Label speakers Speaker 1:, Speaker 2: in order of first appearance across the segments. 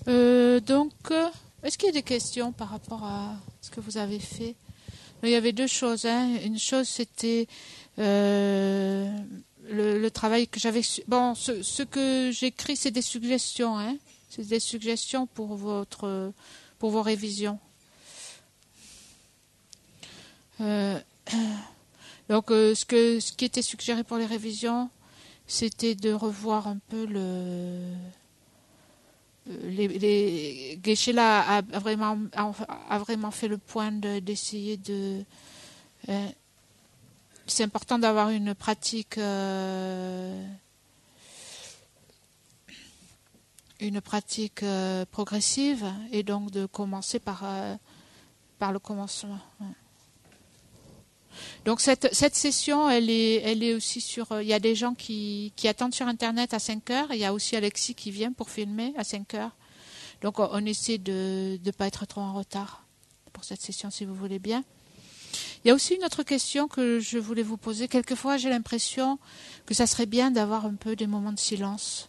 Speaker 1: Est-ce qu'il y a des questions par rapport à ce que vous avez fait? Il y avait deux choses. Hein. Une chose, c'était le travail que j'avais. Bon, ce que j'écris, c'est des suggestions. Hein. C'est des suggestions pour vos révisions. Ce qui était suggéré pour les révisions, c'était de revoir un peu Geshe-la a vraiment fait le point d'essayer de. C'est important d'avoir une pratique progressive et donc de commencer par le commencement. Donc cette session, elle est aussi sur. Il y a des gens qui attendent sur Internet à 5 heures. Il y a aussi Alexis qui vient pour filmer à 5 heures. Donc on essaie de ne pas être trop en retard pour cette session, si vous voulez bien. Il y a aussi une autre question que je voulais vous poser. Quelquefois, j'ai l'impression que ça serait bien d'avoir un peu des moments de silence.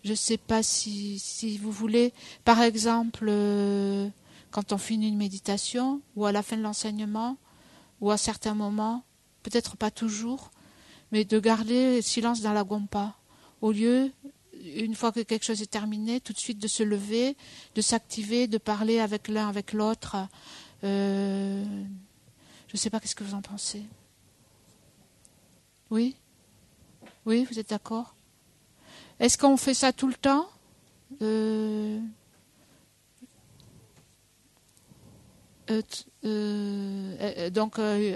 Speaker 1: Je ne sais pas si vous voulez, par exemple, quand on finit une méditation ou à la fin de l'enseignement, ou à certains moments, peut-être pas toujours, mais de garder le silence dans la gompa. Au lieu, une fois que quelque chose est terminé, tout de suite de se lever, de s'activer, de parler avec l'un, avec l'autre. Je ne sais pas, qu'est-ce que vous en pensez? Oui? Oui, vous êtes d'accord? Est-ce qu'on fait ça tout le temps?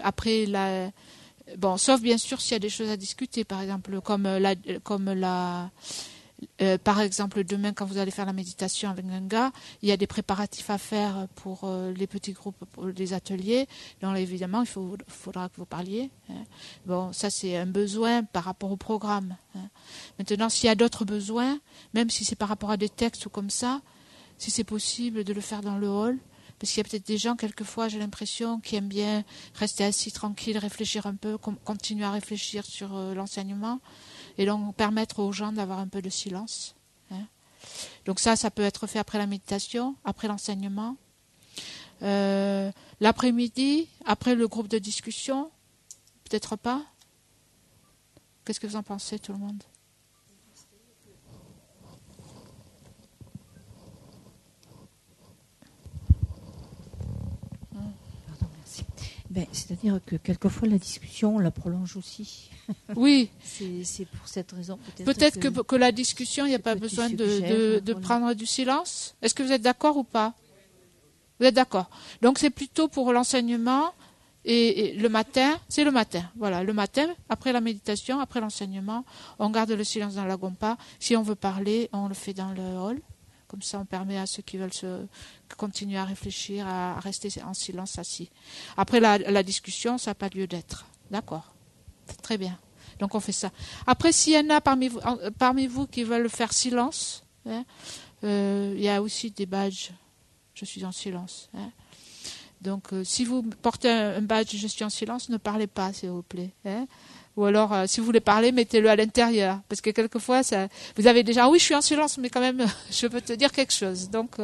Speaker 1: Après bon, sauf bien sûr s'il y a des choses à discuter, par exemple, par exemple, demain, quand vous allez faire la méditation avec Ganga, il y a des préparatifs à faire pour les petits groupes, pour les ateliers. Donc, évidemment, faudra que vous parliez. Hein. Bon, ça, c'est un besoin par rapport au programme. Hein. Maintenant, s'il y a d'autres besoins, même si c'est par rapport à des textes ou comme ça, si c'est possible de le faire dans le hall, parce qu'il y a peut-être des gens, quelquefois, j'ai l'impression, qui aiment bien rester assis tranquille, réfléchir un peu, continuer à réfléchir sur l'enseignement, et donc permettre aux gens d'avoir un peu de silence. Hein. Donc ça peut être fait après la méditation, après l'enseignement. L'après-midi, après le groupe de discussion, peut-être pas. Qu'est-ce que vous en pensez, tout le monde?
Speaker 2: Pardon, merci. C'est-à-dire que quelquefois la discussion, on la prolonge aussi.
Speaker 1: Oui.
Speaker 2: C'est pour cette raison.
Speaker 1: Peut-être que la discussion, il n'y a pas besoin de prendre du silence. Est-ce que vous êtes d'accord ou pas? Vous êtes d'accord? Donc c'est plutôt pour l'enseignement et le matin, c'est le matin. Voilà, le matin, après la méditation, après l'enseignement, on garde le silence dans la gompa. Si on veut parler, on le fait dans le hall. Comme ça, on permet à ceux qui veulent continuer à réfléchir, à rester en silence assis. Après la discussion, ça n'a pas lieu d'être. D'accord? Très bien. Donc on fait ça. Après, s'il y en a parmi vous qui veulent faire silence, hein, il y a aussi des badges. Je suis en silence. Hein. Donc, si vous portez un badge je suis en silence, ne parlez pas, s'il vous plaît. Hein. Ou alors, si vous voulez parler, mettez-le à l'intérieur. Parce que quelquefois, vous avez déjà, oui, je suis en silence, mais quand même, je veux te dire quelque chose. Donc,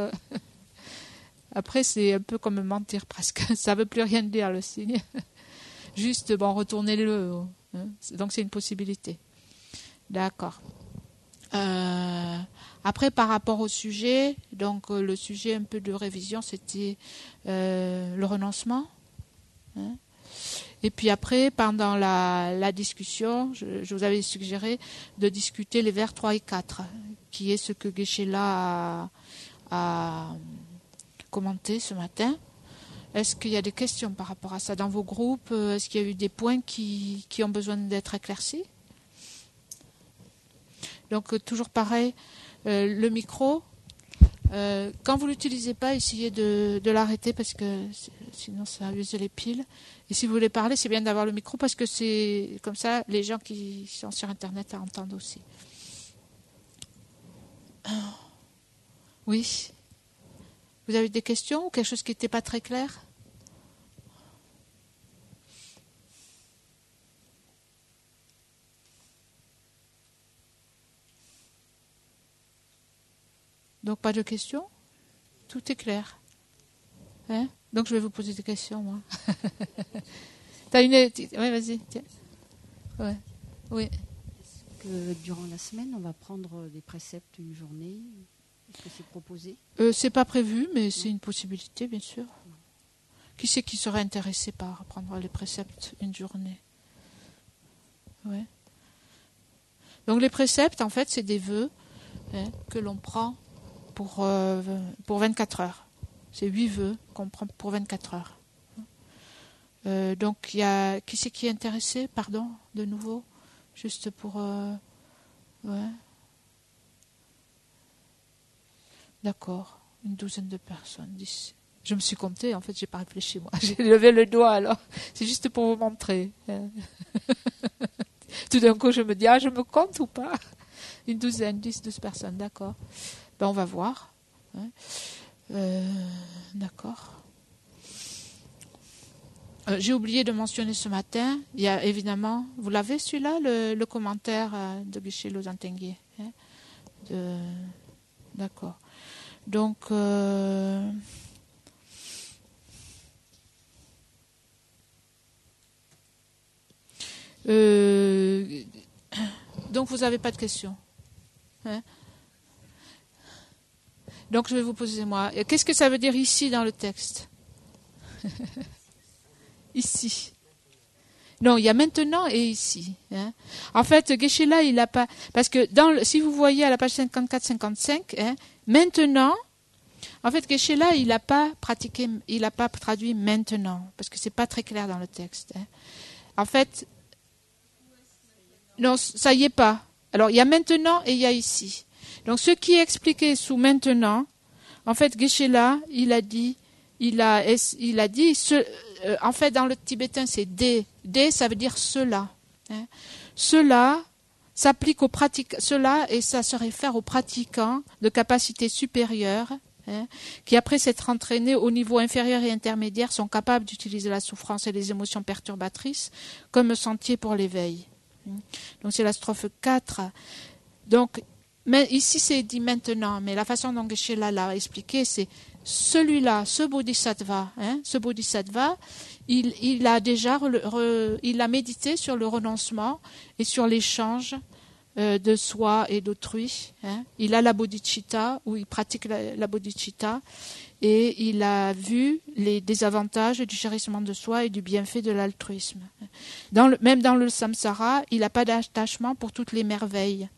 Speaker 1: après, c'est un peu comme mentir presque. Ça ne veut plus rien dire, le signe. Juste, bon, retournez-le. Hein. Donc, c'est une possibilité. D'accord. Après, par rapport au sujet, donc le sujet un peu de révision, c'était le renoncement. Hein. Et puis après, pendant la discussion, je vous avais suggéré de discuter les vers 3 et 4, qui est ce que Geshe-la a commenté ce matin. Est-ce qu'il y a des questions par rapport à ça dans vos groupes? Est-ce qu'il y a eu des points qui ont besoin d'être éclaircis? Donc toujours pareil, le micro, quand vous ne l'utilisez pas, essayez de l'arrêter parce que sinon ça use les piles. Et si vous voulez parler, c'est bien d'avoir le micro parce que c'est comme ça, les gens qui sont sur Internet entendent aussi. Oui. Vous avez des questions ou quelque chose qui n'était pas très clair? Donc pas de questions? Tout est clair. Hein? Donc je vais vous poser des questions, moi. T'as une... Oui, vas-y. Tiens. Ouais. Oui.
Speaker 3: Est-ce que durant la semaine, on va prendre des préceptes une journée? Est-ce que c'est proposé?
Speaker 1: C'est pas prévu, mais c'est une possibilité, bien sûr. Qui c'est qui serait intéressé par prendre les préceptes une journée? Ouais. Donc les préceptes, en fait, c'est des vœux que l'on prend pour 24 heures. C'est 8 vœux qu'on prend pour 24 heures. Donc il y a... Qui c'est qui est intéressé? Pardon, de nouveau? Juste pour... Ouais. D'accord. Une douzaine de personnes. 10. Je me suis comptée, en fait, j'ai pas réfléchi, moi. J'ai levé le doigt, alors. C'est juste pour vous montrer. Tout d'un coup, je me dis, je me compte ou pas? Une douzaine, 10, 12 personnes, d'accord. Ben, on va voir. D'accord. J'ai oublié de mentionner ce matin, il y a évidemment, vous l'avez celui-là, le commentaire de Geshe Losang Tengye. D'accord. Donc, donc vous n'avez pas de questions. Hein? Donc je vais vous poser moi. Qu'est-ce que ça veut dire ici dans le texte? Ici. Non, il y a maintenant et ici. Hein. En fait, Geshe-la, il n'a pas... Parce que si vous voyez à la page 54-55, maintenant, en fait, Geshe-la, il n'a pas pratiqué, il n'a pas traduit maintenant, parce que c'est pas très clair dans le texte. Hein. En fait, non, ça y est pas. Alors, il y a maintenant et il y a ici. Donc, ce qui est expliqué sous maintenant, en fait, Geshe-la, il a dit, en fait, dans le tibétain, c'est D. D, ça veut dire cela. Hein. Cela s'applique aux pratiquants, cela, et ça se réfère aux pratiquants de capacité supérieure, qui, après s'être entraînés au niveau inférieur et intermédiaire, sont capables d'utiliser la souffrance et les émotions perturbatrices comme sentier pour l'éveil. Donc, c'est la strophe 4. Donc, mais ici, c'est dit maintenant, mais la façon dont Geshe-la l'a expliqué, c'est celui-là, ce bodhisattva, il a déjà il a médité sur le renoncement et sur l'échange de soi et d'autrui. Hein. Il a la bodhicitta, où il pratique la bodhicitta, et il a vu les désavantages du chérissement de soi et du bienfait de l'altruisme. Même dans le samsara, il n'a pas d'attachement pour toutes les merveilles.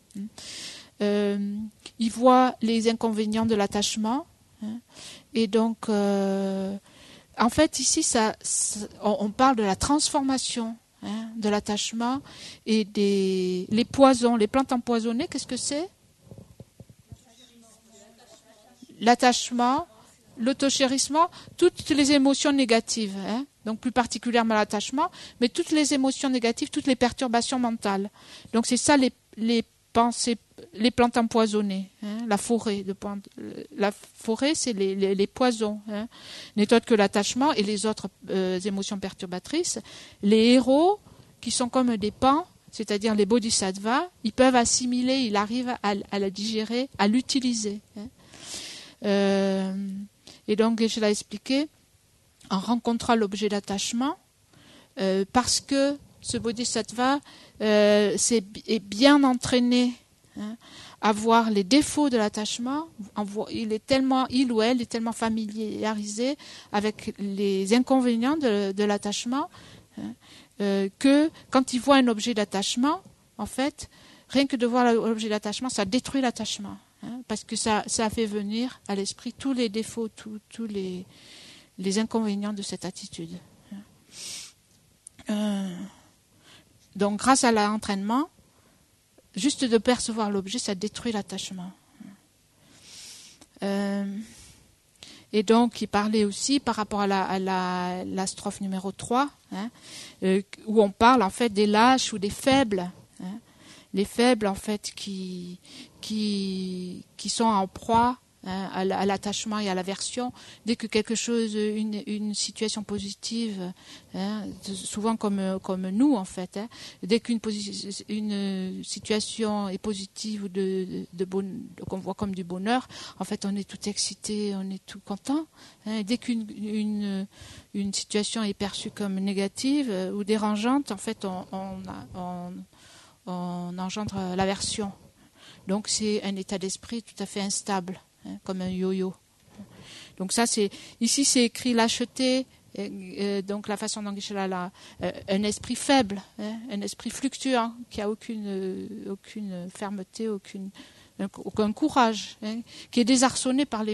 Speaker 1: Il voit les inconvénients de l'attachement. Hein. Et donc, en fait, ici, on parle de la transformation de l'attachement et les poisons, les plantes empoisonnées. Qu'est-ce que c'est? L'attachement, l'autochérissement, toutes les émotions négatives. Hein. Donc, plus particulièrement l'attachement, mais toutes les émotions négatives, toutes les perturbations mentales. Donc, c'est ça les pensées, les plantes empoisonnées, la forêt. La forêt, c'est les poisons, n'est autre que l'attachement et les autres émotions perturbatrices. Les héros, qui sont comme des pans, c'est-à-dire les bodhisattvas, ils peuvent assimiler, ils arrivent à la digérer, à l'utiliser. Et donc, je l'ai expliqué, en rencontrant l'objet d'attachement, parce que ce bodhisattva est bien entraîné à voir les défauts de l'attachement. Il ou elle est tellement familiarisé avec les inconvénients de l'attachement que quand il voit un objet d'attachement, en fait, rien que de voir l'objet d'attachement, ça détruit l'attachement. Parce que ça fait venir à l'esprit tous les défauts, tous les inconvénients de cette attitude. Donc, grâce à l'entraînement, juste de percevoir l'objet, ça détruit l'attachement. Et donc, il parlait aussi par rapport à la strophe numéro 3, où on parle en fait des lâches ou des faibles. Les faibles, en fait, qui sont en proie à l'attachement et à l'aversion. Dès que quelque chose, une situation positive, souvent comme nous en fait, dès qu'une situation est positive ou qu'on voit comme du bonheur, en fait on est tout excité, on est tout content. Dès qu'une situation est perçue comme négative ou dérangeante, en fait on engendre l'aversion. Donc c'est un état d'esprit tout à fait instable, comme un yo-yo. Donc ça ici c'est écrit lâcheté, donc la façon dont Geshe-la l'a, un esprit faible, un esprit fluctuant qui a aucune fermeté, aucun courage, qui est désarçonné par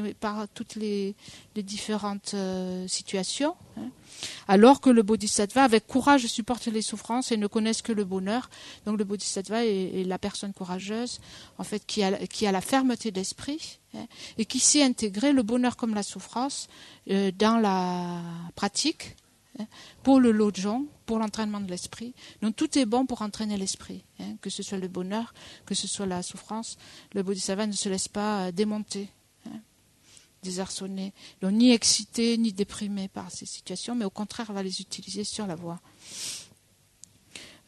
Speaker 1: toutes les différentes situations, alors que le bodhisattva avec courage supporte les souffrances et ne connaisse que le bonheur. Donc le bodhisattva est la personne courageuse en fait qui a la fermeté d'esprit, et qui sait intégrer le bonheur comme la souffrance dans la pratique, pour le lojong, pour l'entraînement de l'esprit. Donc tout est bon pour entraîner l'esprit, que ce soit le bonheur, que ce soit la souffrance. Le bodhisattva ne se laisse pas démonter, désarçonné, donc ni excité ni déprimé par ces situations, mais au contraire va les utiliser sur la voie.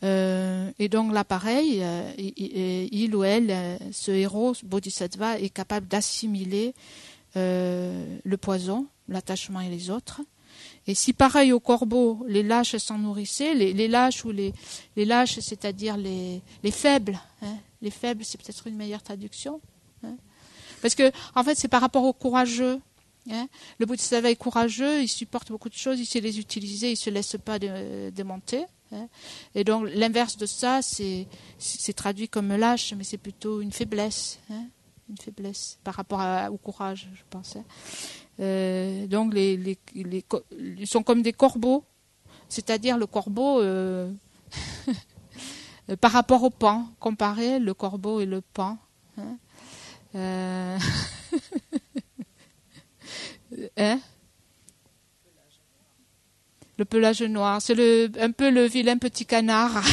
Speaker 1: Et donc là pareil, il ou elle, ce héros bodhisattva est capable d'assimiler le poison, l'attachement et les autres. Et si pareil au corbeau, les lâches s'en nourrissaient, les lâches ou les lâches, c'est-à-dire les faibles, les faibles, c'est peut-être une meilleure traduction, parce que en fait c'est par rapport aux courageux. Le bodhisattva est courageux, il supporte beaucoup de choses, il sait les utiliser, il ne se laisse pas démonter. Et donc l'inverse de ça, c'est traduit comme lâche, mais c'est plutôt une faiblesse, une faiblesse par rapport au courage, je pense. Donc ils sont comme des corbeaux, c'est-à-dire le corbeau par rapport au paon, comparer le corbeau et le paon. Le pelage noir, c'est un peu le vilain petit canard.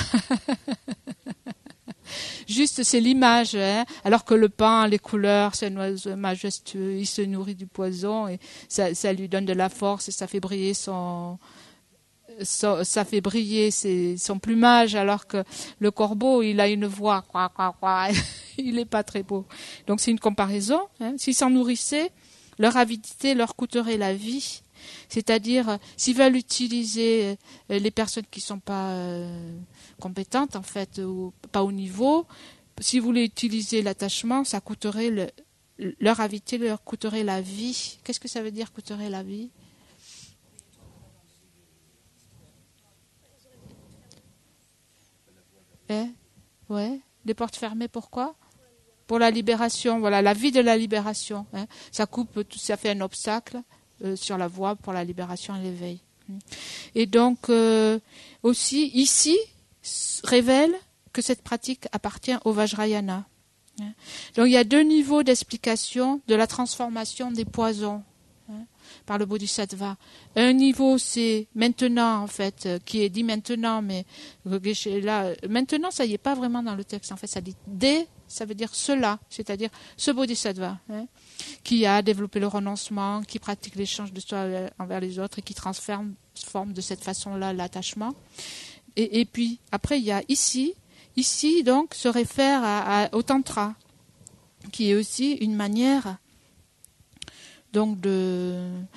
Speaker 1: Juste, c'est l'image, alors que le paon, les couleurs, c'est un oiseau majestueux, il se nourrit du poison et ça lui donne de la force et ça fait briller son plumage, alors que le corbeau, il a une voix, quoi, quoi, quoi. Il n'est pas très beau. Donc c'est une comparaison. S'ils s'en nourrissaient, leur avidité leur coûterait la vie. C'est-à-dire, s'ils veulent utiliser les personnes qui ne sont pas compétentes, en fait, ou pas au niveau, si vous voulez utiliser l'attachement, ça coûterait leur avidité leur coûterait la vie. Qu'est-ce que ça veut dire, coûterait la vie? Ouais, des portes fermées, pourquoi? Pour la libération, voilà, la vie de la libération. Ça coupe, ça fait un obstacle sur la voie pour la libération et l'éveil. Et donc, aussi, ici, révèle que cette pratique appartient au Vajrayana. Donc, il y a deux niveaux d'explication de la transformation des poisons par le Bodhisattva. Un niveau, c'est maintenant, en fait, qui est dit maintenant, mais là, maintenant, ça y est pas vraiment dans le texte. En fait, ça dit dès, ça veut dire cela, c'est-à-dire ce Bodhisattva, qui a développé le renoncement, qui pratique l'échange de soi envers les autres et qui transforme de cette façon-là l'attachement. Et puis, après, il y a ici, donc, se réfère au Tantra, qui est aussi une manière. Donc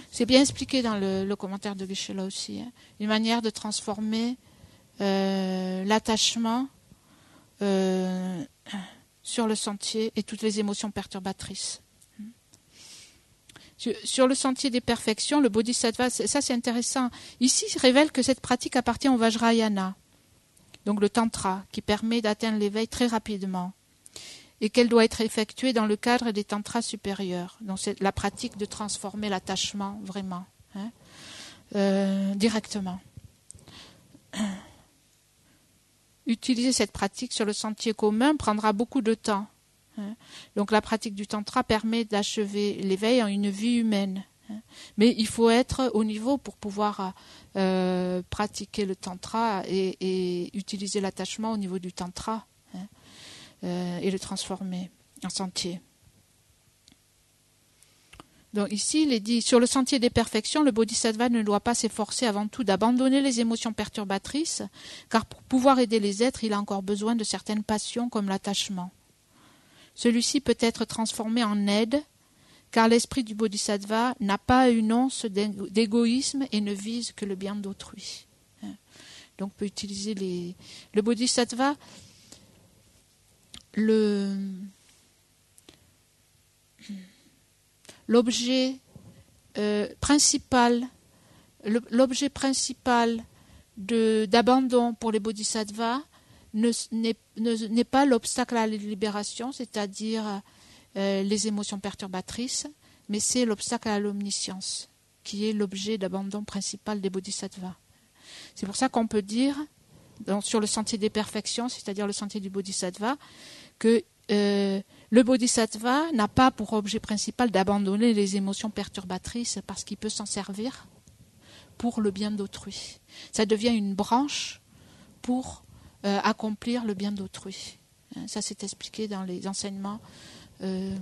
Speaker 1: c'est bien expliqué dans le commentaire de Geshe-la aussi, une manière de transformer l'attachement sur le sentier et toutes les émotions perturbatrices. Sur le sentier des perfections, le Bodhisattva, ça c'est intéressant. Ici, il révèle que cette pratique appartient au Vajrayana, donc le Tantra, qui permet d'atteindre l'éveil très rapidement, et qu'elle doit être effectuée dans le cadre des tantras supérieurs. Donc c'est la pratique de transformer l'attachement vraiment, directement. Utiliser cette pratique sur le sentier commun prendra beaucoup de temps. Donc la pratique du tantra permet d'achever l'éveil en une vie humaine. Mais il faut être au niveau pour pouvoir pratiquer le tantra et utiliser l'attachement au niveau du tantra. Et le transformer en sentier. Donc ici, il est dit, sur le sentier des perfections, le bodhisattva ne doit pas s'efforcer avant tout d'abandonner les émotions perturbatrices, car pour pouvoir aider les êtres, il a encore besoin de certaines passions comme l'attachement. Celui-ci peut être transformé en aide, car l'esprit du bodhisattva n'a pas une once d'égoïsme et ne vise que le bien d'autrui. Donc on peut utiliser le bodhisattva, l'objet principal d'abandon pour les bodhisattvas n'est pas l'obstacle à la libération, c'est-à-dire les émotions perturbatrices, mais c'est l'obstacle à l'omniscience, qui est l'objet d'abandon principal des bodhisattvas. C'est pour ça qu'on peut dire, sur le sentier des perfections, c'est-à-dire le sentier du bodhisattva, que le bodhisattva n'a pas pour objet principal d'abandonner les émotions perturbatrices parce qu'il peut s'en servir pour le bien d'autrui. Ça devient une branche pour accomplir le bien d'autrui. Ça c'est expliqué dans les enseignements du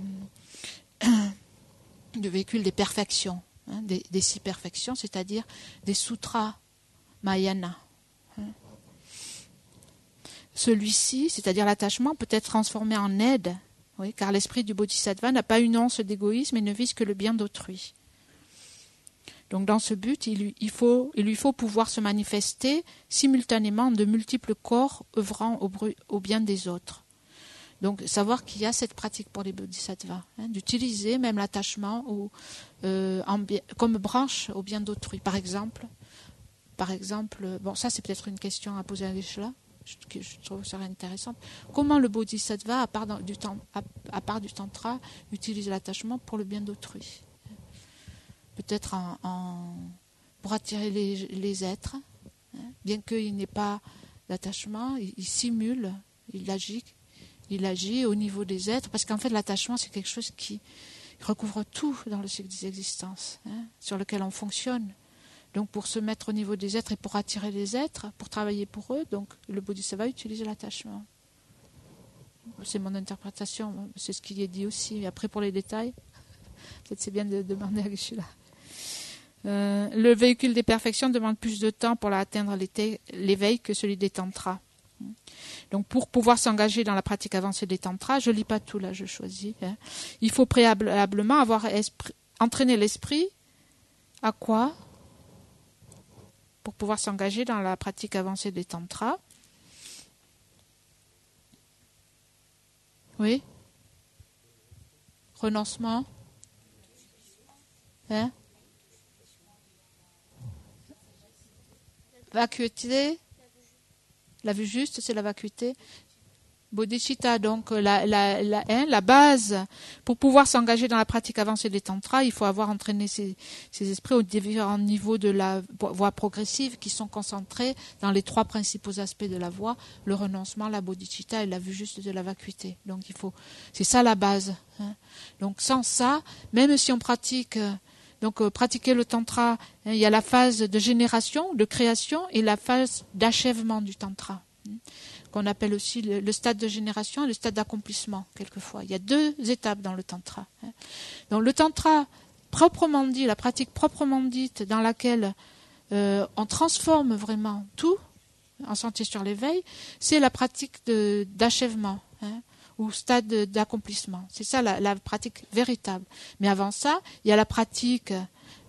Speaker 1: véhicule des perfections, des 6 perfections, c'est-à-dire des sutras Mahayana. Celui-ci, c'est-à-dire l'attachement, peut être transformé en aide, oui, car l'esprit du bodhisattva n'a pas une once d'égoïsme et ne vise que le bien d'autrui. Donc dans ce but, il lui faut pouvoir se manifester simultanément en de multiples corps œuvrant au bien des autres. Donc savoir qu'il y a cette pratique pour les bodhisattvas, d'utiliser même l'attachement comme branche au bien d'autrui. Par exemple, bon, ça c'est peut-être une question à poser à Geshe-la, que je trouve ça intéressante. Comment le bodhisattva, à part du tantra, utilise l'attachement pour le bien d'autrui? Peut-être pour attirer les êtres, bien qu'il n'ait pas d'attachement, il simule, il agit au niveau des êtres, parce qu'en fait l'attachement c'est quelque chose qui recouvre tout dans le cycle des existences, sur lequel on fonctionne. Donc pour se mettre au niveau des êtres et pour attirer les êtres, pour travailler pour eux, donc le bodhisattva utilise l'attachement. C'est mon interprétation, c'est ce qui est dit aussi. Après pour les détails, peut-être c'est bien de demander à Geshe-la. Le véhicule des perfections demande plus de temps pour atteindre l'éveil que celui des tantras. Donc pour pouvoir s'engager dans la pratique avancée des tantras, je ne lis pas tout là, je choisis. Il faut préalablement avoir entraîné l'esprit à quoi? Pour pouvoir s'engager dans la pratique avancée des tantras. Oui? Renoncement? Vacuité? La vue juste, c'est la vacuité. Bodhicitta, donc la base pour pouvoir s'engager dans la pratique avancée des tantras, il faut avoir entraîné ces esprits aux différents niveaux de la voie progressive qui sont concentrés dans les 3 principaux aspects de la voie, le renoncement, la bodhicitta et la vue juste de la vacuité. Donc c'est ça la base. Donc sans ça, même si on pratique, pratiquer le tantra, il y a la phase de génération, de création et la phase d'achèvement du tantra, qu'on appelle aussi le stade de génération et le stade d'accomplissement, quelquefois. Il y a 2 étapes dans le tantra. Donc le tantra, proprement dit, la pratique proprement dite, dans laquelle on transforme vraiment tout en sentier sur l'éveil, c'est la pratique d'achèvement, ou stade d'accomplissement. C'est ça la pratique véritable. Mais avant ça, il y a la pratique,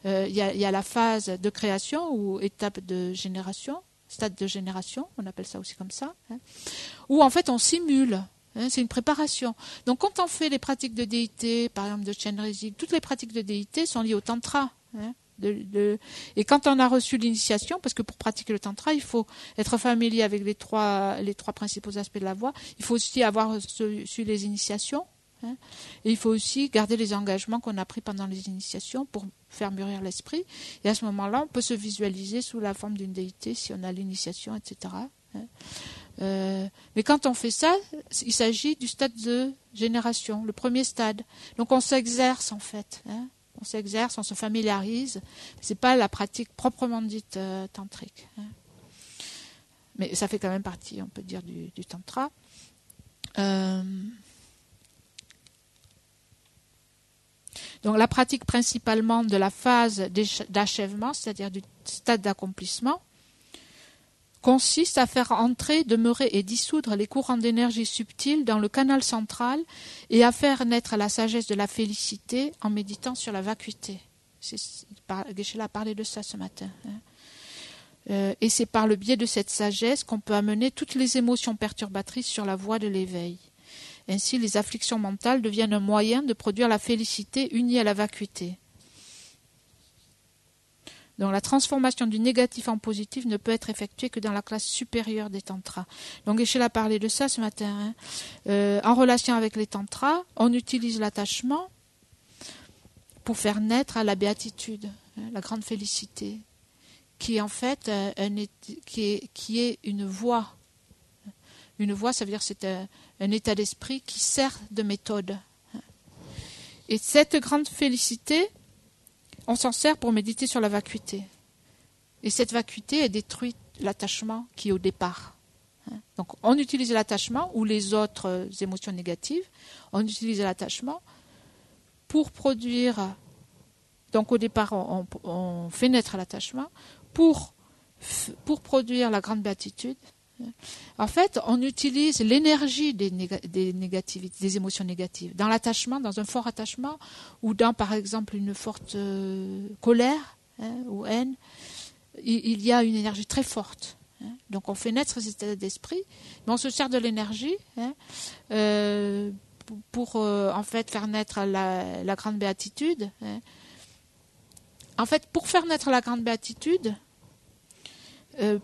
Speaker 1: il y a la phase de création ou étape de génération, stade de génération, on appelle ça aussi comme ça, où en fait on simule, c'est une préparation. Donc quand on fait les pratiques de déité, par exemple de Chenrezig, toutes les pratiques de déité sont liées au tantra. Et quand on a reçu l'initiation, parce que pour pratiquer le tantra, il faut être familier avec les trois principaux aspects de la voie, il faut aussi avoir su les initiations, et il faut aussi garder les engagements qu'on a pris pendant les initiations pour faire mûrir l'esprit. Et à ce moment-là, on peut se visualiser sous la forme d'une déité si on a l'initiation, etc. Mais quand on fait ça, il s'agit du stade de génération, le premier stade. Donc on s'exerce en fait. On s'exerce, on se familiarise. Ce n'est pas la pratique proprement dite tantrique. Mais ça fait quand même partie, on peut dire, du tantra. Donc la pratique principalement de la phase d'achèvement, c'est-à-dire du stade d'accomplissement, consiste à faire entrer, demeurer et dissoudre les courants d'énergie subtils dans le canal central et à faire naître la sagesse de la félicité en méditant sur la vacuité. Geshe-la a parlé de ça ce matin. Et c'est par le biais de cette sagesse qu'on peut amener toutes les émotions perturbatrices sur la voie de l'éveil. Ainsi, les afflictions mentales deviennent un moyen de produire la félicité unie à la vacuité. Donc la transformation du négatif en positif ne peut être effectuée que dans la classe supérieure des tantras. Donc Geshe-la a parlé de ça ce matin. En relation avec les tantras, on utilise l'attachement pour faire naître à la béatitude, la grande félicité, qui est en fait qui est une voie. Une voie, ça veut dire que c'est un état d'esprit qui sert de méthode. Et cette grande félicité, on s'en sert pour méditer sur la vacuité. Et cette vacuité, elle détruit l'attachement qui est au départ. Donc on utilise l'attachement ou les autres émotions négatives, on utilise l'attachement pour produire. Donc au départ, on fait naître l'attachement pour produire la grande béatitude. En fait, on utilise l'énergie des négativités, des émotions négatives. Dans l'attachement, dans un fort attachement, ou dans, par exemple, une forte colère ou haine, il y a une énergie très forte. Donc on fait naître cet état d'esprit, mais on se sert de l'énergie pour en fait faire naître la grande béatitude. En fait, pour faire naître la grande béatitude,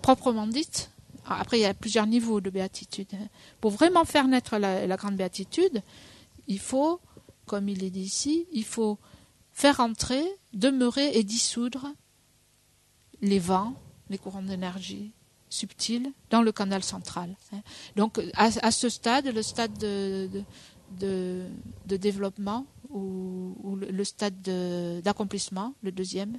Speaker 1: proprement dite, après il y a plusieurs niveaux de béatitude. Pour vraiment faire naître la grande béatitude, il faut, comme il est dit ici, il faut faire entrer, demeurer et dissoudre les vents, les courants d'énergie subtils dans le canal central. Donc à ce stade, le stade de développement ou le stade d'accomplissement, le deuxième,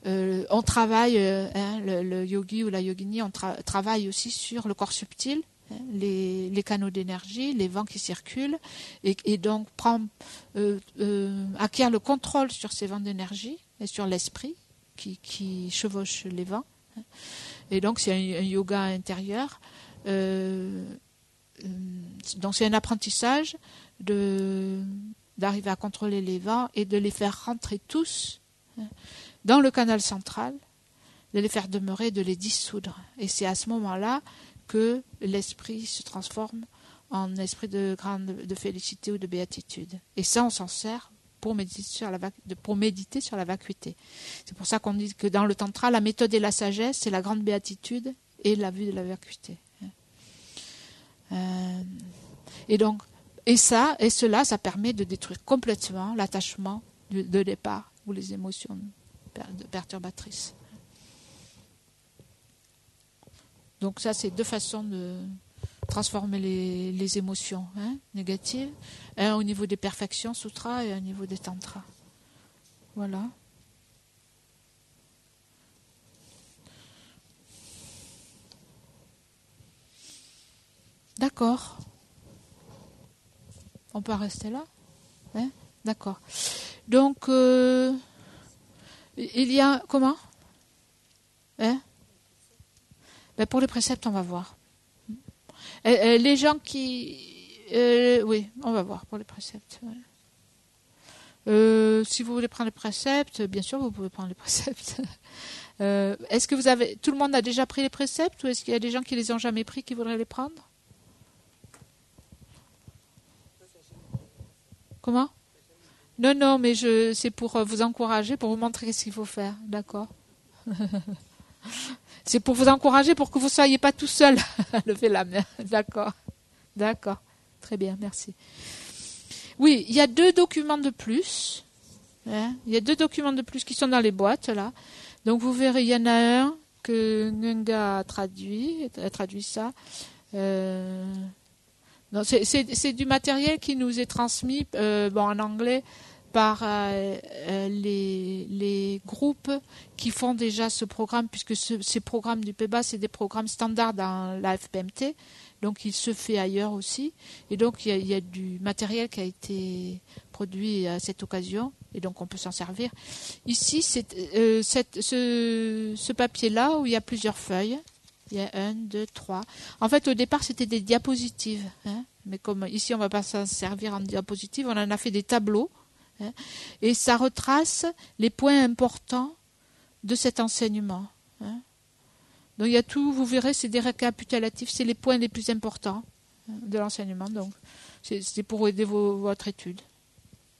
Speaker 1: on travaille, le yogi ou la yogini, on travaille aussi sur le corps subtil, les canaux d'énergie, les vents qui circulent, et donc acquiert le contrôle sur ces vents d'énergie et sur l'esprit qui chevauche les vents. Et donc c'est un yoga intérieur. Donc c'est un apprentissage d'arriver à contrôler les vents et de les faire rentrer tous dans le canal central, de les faire demeurer, de les dissoudre. Et c'est à ce moment-là que l'esprit se transforme en esprit de félicité ou de béatitude. Et ça, on s'en sert pour méditer sur la vacuité. C'est pour ça qu'on dit que dans le tantra, la méthode et la sagesse, c'est la grande béatitude et la vue de la vacuité. Et cela, ça permet de détruire complètement l'attachement de départ ou les émotions perturbatrices. Donc ça, c'est deux façons de transformer les émotions négatives. Un au niveau des perfections sutras et un au niveau des tantras. Voilà. D'accord. On peut rester là ? D'accord. Donc, il y a... Comment ? Pour les préceptes, on va voir. Les gens qui... oui, on va voir pour les préceptes. Ouais. Si vous voulez prendre les préceptes, bien sûr, vous pouvez prendre les préceptes. Est-ce que tout le monde a déjà pris les préceptes ou est-ce qu'il y a des gens qui les ont jamais pris qui voudraient les prendre ? Comment ? Non, mais c'est pour vous encourager, pour vous montrer ce qu'il faut faire. D'accord. C'est pour vous encourager, pour que vous ne soyez pas tout seul à lever la main. D'accord. Très bien, merci. Oui, il y a 2 documents de plus. Il y a 2 documents de plus qui sont dans les boîtes, là. Donc, vous verrez, il y en a un que Ngunga a traduit ça. Non, c'est du matériel qui nous est transmis en anglais par les groupes qui font déjà ce programme, puisque ces programmes du PEBA, c'est des programmes standards dans la FPMT, donc il se fait ailleurs aussi. Et donc il y a du matériel qui a été produit à cette occasion, et donc on peut s'en servir. Ici, c'est ce papier-là où il y a plusieurs feuilles. Il y a 1, 2, 3. En fait, au départ, c'était des diapositives. Hein, mais comme ici, on ne va pas s'en servir en diapositives, on en a fait des tableaux. Hein, et ça retrace les points importants de cet enseignement. Hein. Donc, il y a tout, vous verrez, c'est des récapitulatifs, c'est les points les plus importants de l'enseignement. Donc, c'est pour aider votre étude.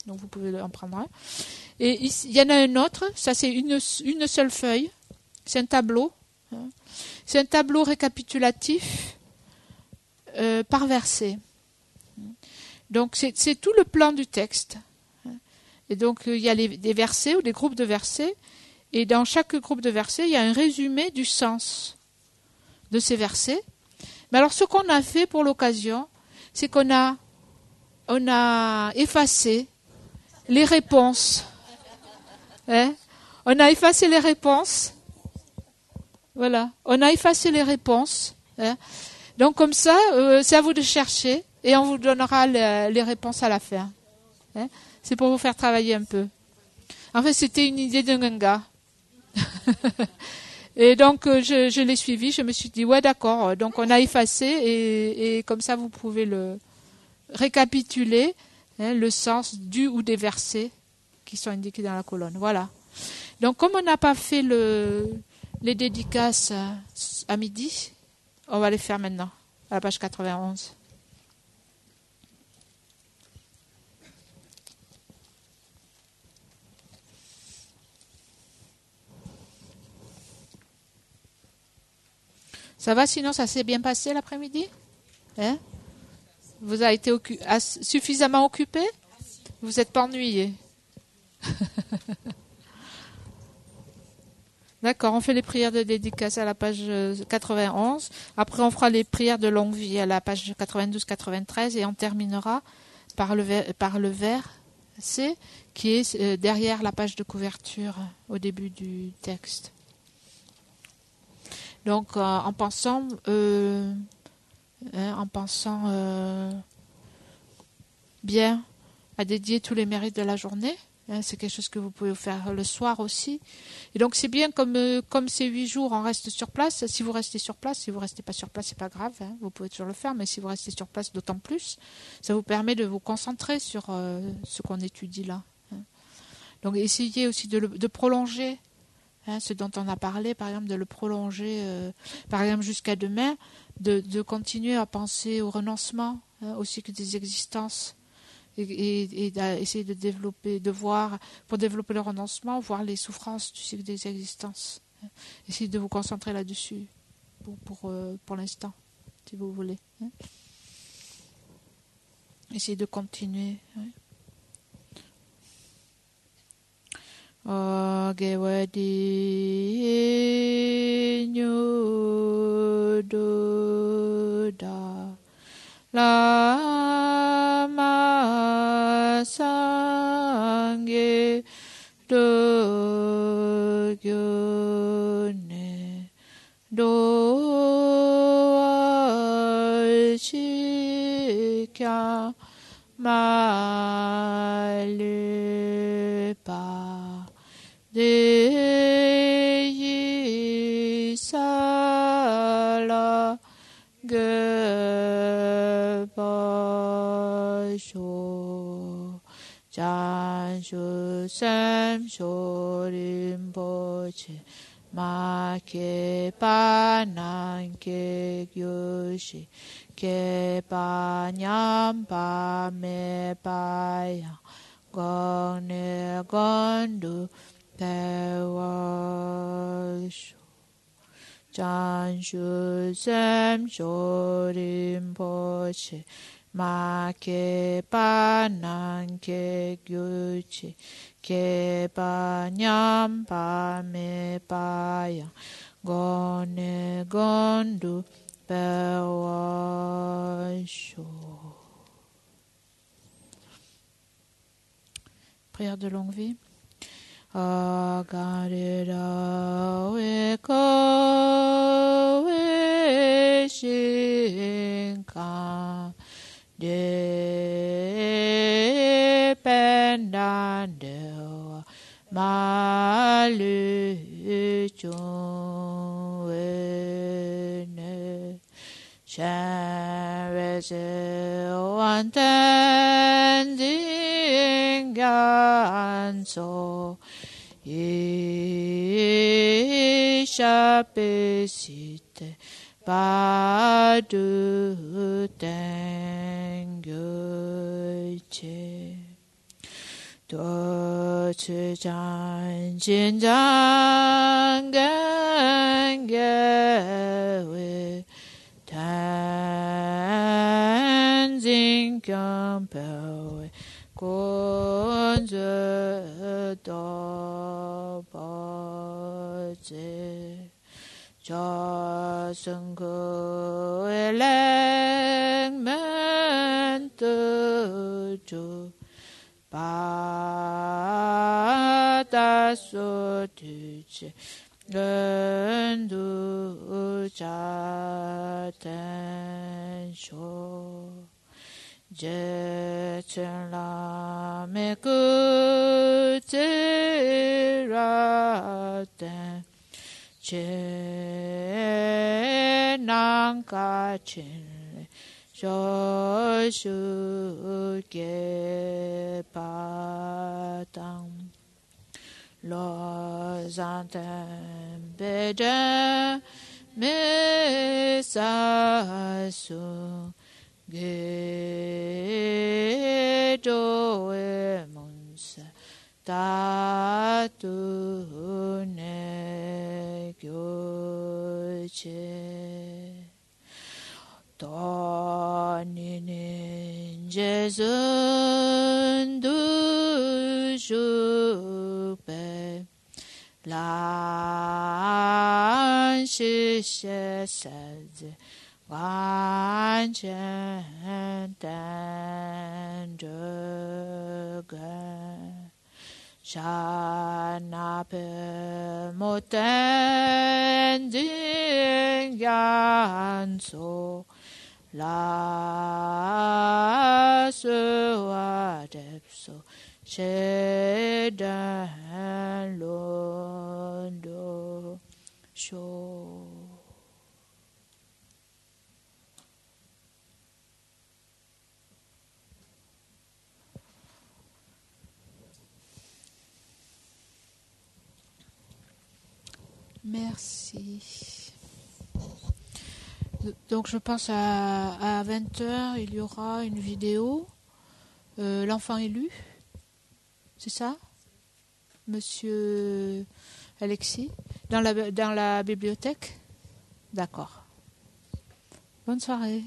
Speaker 1: Donc, vous pouvez en prendre un. Et ici, il y en a un autre, ça c'est une seule feuille, c'est un tableau. Hein. C'est un tableau récapitulatif par verset. Donc, c'est tout le plan du texte. Et donc, il y a des versets ou des groupes de versets. Et dans chaque groupe de versets, il y a un résumé du sens de ces versets. Mais alors, ce qu'on a fait pour l'occasion, c'est qu'on a effacé les réponses. Hein? On a effacé les réponses. Voilà, on a effacé les réponses. Hein. Donc comme ça, c'est à vous de chercher et on vous donnera les réponses à la fin. Hein. C'est pour vous faire travailler un peu. En fait, c'était une idée d'un gars. Et donc, je l'ai suivi. Je me suis dit, ouais, d'accord. Donc, on a effacé et comme ça, vous pouvez le récapituler, hein, le sens du ou des versets qui sont indiqués dans la colonne. Voilà. Donc, comme on n'a pas fait les dédicaces à midi, on va les faire maintenant, à la page 91. Ça va, sinon ça s'est bien passé l'après-midi? Hein? Vous avez été suffisamment occupé? Vous n'êtes pas ennuyé? D'accord, on fait les prières de dédicace à la page 91. Après, on fera les prières de longue vie à la page 92-93 et on terminera par le verset qui est derrière la page de couverture au début du texte. Donc, en pensant bien à dédier tous les mérites de la journée. C'est quelque chose que vous pouvez faire le soir aussi. Et donc c'est bien comme ces 8 jours, on reste sur place. Si vous restez sur place, si vous ne restez pas sur place, c'est pas grave. Hein, vous pouvez toujours le faire, mais si vous restez sur place, d'autant plus. Ça vous permet de vous concentrer sur ce qu'on étudie là. Hein. Donc essayez aussi de prolonger ce dont on a parlé, par exemple, de le prolonger, par exemple jusqu'à demain, de continuer à penser au renoncement, au cycle des existences. Et d'essayer de développer, pour développer le renoncement, voir les souffrances du cycle des existences. Essayez de vous concentrer là-dessus pour l'instant, si vous voulez. Essayez de continuer. Lama sangye do gyone do shikya malepa de sala Sho Janshu Sam Shorimboche Ma Ke Panan Ke Gyushi Ke Panyam Pa Me Paya Gone Gondu Pewasho Janshu Sam Shorimboche Ma ke pa nan ke gyuchi ke pa nyam pa me pa ya gone gondu pewasho. Prière de longue vie. Agarira weko we shinka de pe lu chungwene shanreze wanten jingyanso yishapesite badu tengyoche 도치 잔진장경계위 단진경배위 군주도버지 저승구의 랭멘뜨주 바다소 뒤지 은두자텐쇼 제천람의 끝이라텐 제난가칠레 저수게 바당 로잔텐 베데 메사수 게도의 문세 다투네 교체 돈이는 제선 두주배 란시세세제 완전 단적에 샤나페 못된 징간소 라스와 뎁소 셰단 론도 쇼 Merci. Donc je pense à 20h, il y aura une vidéo. L'enfant élu, c'est ça, Monsieur Alexis, dans la bibliothèque. D'accord. Bonne soirée.